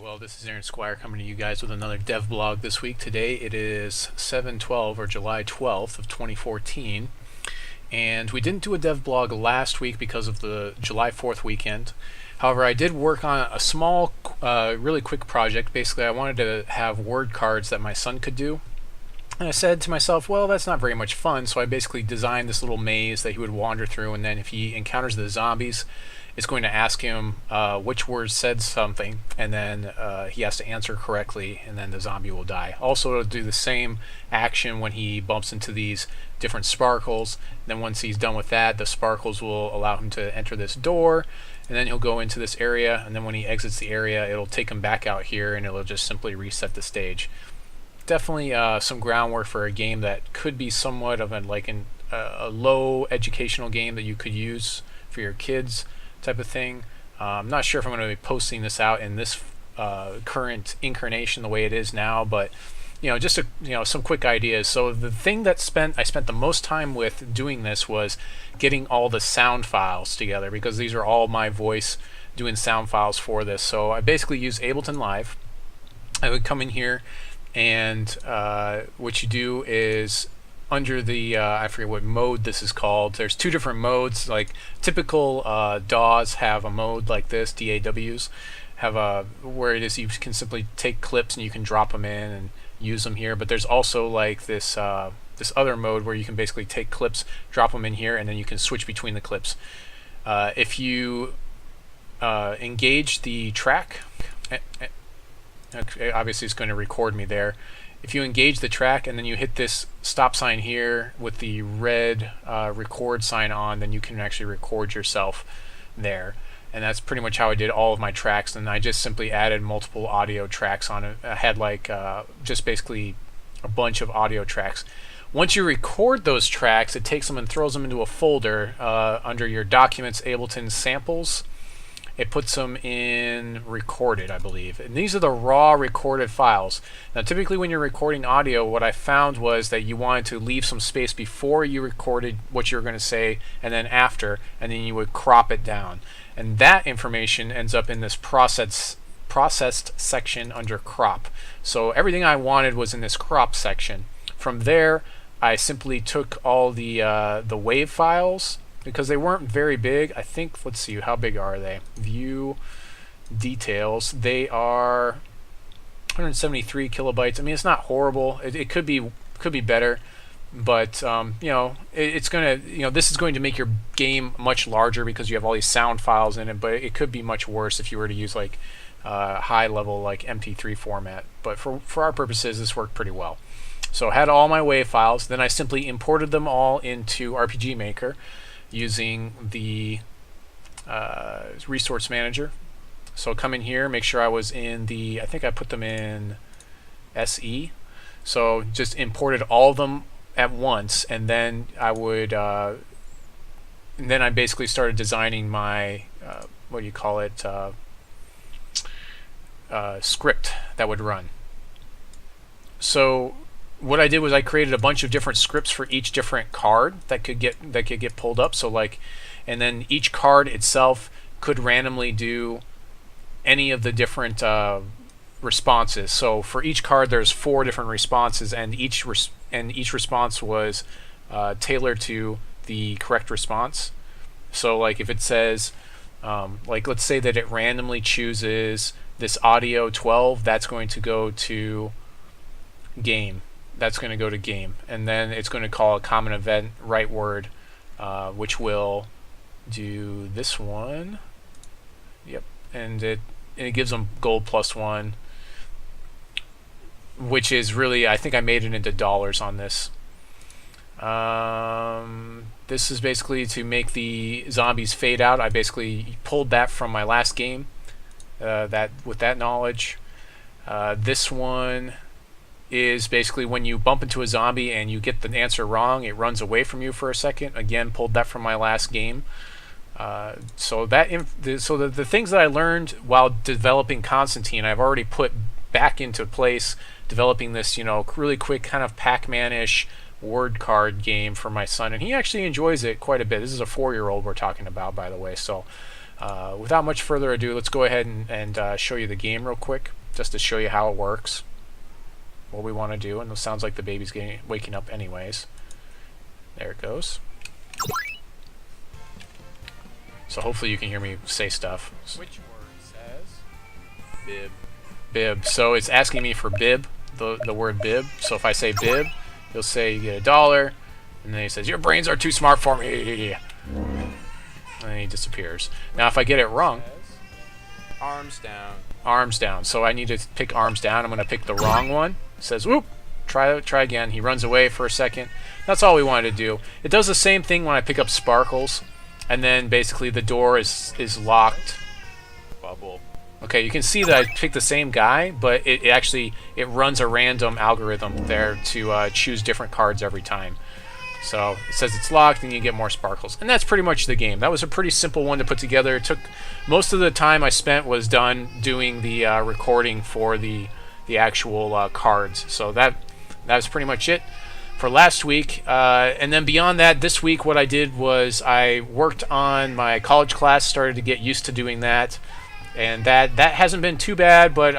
Well, this is Aaron Squire coming to you guys with another dev blog this week. Today it is 7/12 or July 12th of 2014, and we didn't do a dev blog last week because of the July 4th weekend. However, I did work on a small, really quick project. Basically, I wanted to have word cards that my son could do. And I said to myself, well, that's not very much fun, so I basically designed this little maze that he would wander through, and then if he encounters the zombies, it's going to ask him which word said something, and then he has to answer correctly, and then the zombie will die. Also, it'll do the same action when he bumps into these different sparkles. Then once he's done with that, the sparkles will allow him to enter this door, and then he'll go into this area, and then when he exits the area, it'll take him back out here, and it'll just simply reset the stage. Definitely some groundwork for a game that could be somewhat of a low educational game that you could use for your kids type of thing. I'm not sure if I'm going to be posting this out in this current incarnation the way it is now, but just some quick ideas. So the thing that I spent the most time with doing this was getting all the sound files together, because these are all my voice doing sound files for this. So I basically use Ableton Live. I would come in here, and what you do is under the I forget what mode this is called. There's two different modes. Like typical DAWs have a mode like this. DAWs have a where it is you can simply take clips and you can drop them in and use them here. But there's also like this this other mode where you can basically take clips, drop them in here, and then you can switch between the clips. If you engage the track, obviously it's going to record me there. If you engage the track and then you hit this stop sign here with the red record sign on, then you can actually record yourself there. And that's pretty much how I did all of my tracks. And I just simply added multiple audio tracks on it. I had just basically a bunch of audio tracks. Once you record those tracks, it takes them and throws them into a folder under your Documents, Ableton Samples. It puts them in recorded, I believe. And these are the raw recorded files. Now, typically when you're recording audio, what I found was that you wanted to leave some space before you recorded what you were going to say, and then after, and then you would crop it down. And that information ends up in this processed section under crop. So everything I wanted was in this crop section. From there, I simply took all the WAV files, because they weren't very big. I think, let's see, how big are they? View details. They are 173 kilobytes. I mean, it's not horrible. It could be better, but it's gonna this is going to make your game much larger because you have all these sound files in it. But it could be much worse if you were to use like high level like MP3 format. But for our purposes, this worked pretty well. So I had all my WAV files. Then I simply imported them all into RPG Maker using the resource manager. So come in here, make sure I was in I think I put them in SE. So just imported all of them at once, and then I would and then I basically started designing my what do you call it, script that would run. So what I did was I created a bunch of different scripts for each different card that could get pulled up. So and then each card itself could randomly do any of the different responses. So for each card, there's 4 different responses, and each response was tailored to the correct response. So like if it says let's say that it randomly chooses this audio 12, that's going to go to game. That's going to go to game, and then it's going to call a common event right word, which will do this one. Yep, and it gives them gold +1, which is really, I think I made it into dollars on this. This is basically to make the zombies fade out. I basically pulled that from my last game. With that knowledge, this one is basically when you bump into a zombie and you get the answer wrong, it runs away from you for a second. Again, pulled that from my last game. So the things that I learned while developing Constantine, I've already put back into place, developing this really quick kind of Pac-Man-ish word card game for my son, and he actually enjoys it quite a bit. This is a 4-year-old we're talking about, by the way. So Without much further ado, let's go ahead and show you the game real quick, just to show you how it works, what we want to do. And it sounds like the baby's waking up anyways. There it goes. So hopefully you can hear me say stuff. Which word says bib? Bib. So it's asking me for bib, the word bib. So if I say bib, you'll say you get $1, and then he says your brains are too smart for me, and then he disappears. Now if I get it wrong, Arms down. arms down. So I need to pick arms down. I'm going to pick the wrong one. It says whoop. Try again. He runs away for a second. That's all we wanted to do. It does the same thing when I pick up sparkles, and then basically the door is locked. Bubble. Okay, you can see that I picked the same guy, but it actually runs a random algorithm there to choose different cards every time. So it says it's locked, and you get more sparkles, and that's pretty much the game. That was a pretty simple one to put together. It took most of the time I spent was done doing the recording for the actual cards. So that was pretty much it for last week. And then beyond that, this week what I did was I worked on my college class, started to get used to doing that. And that hasn't been too bad, but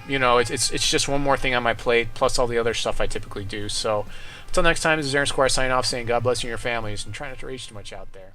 you know, it's just one more thing on my plate, plus all the other stuff I typically do. So until next time, this is Aaron Squire signing off, saying God bless you and your families, and try not to rage too much out there.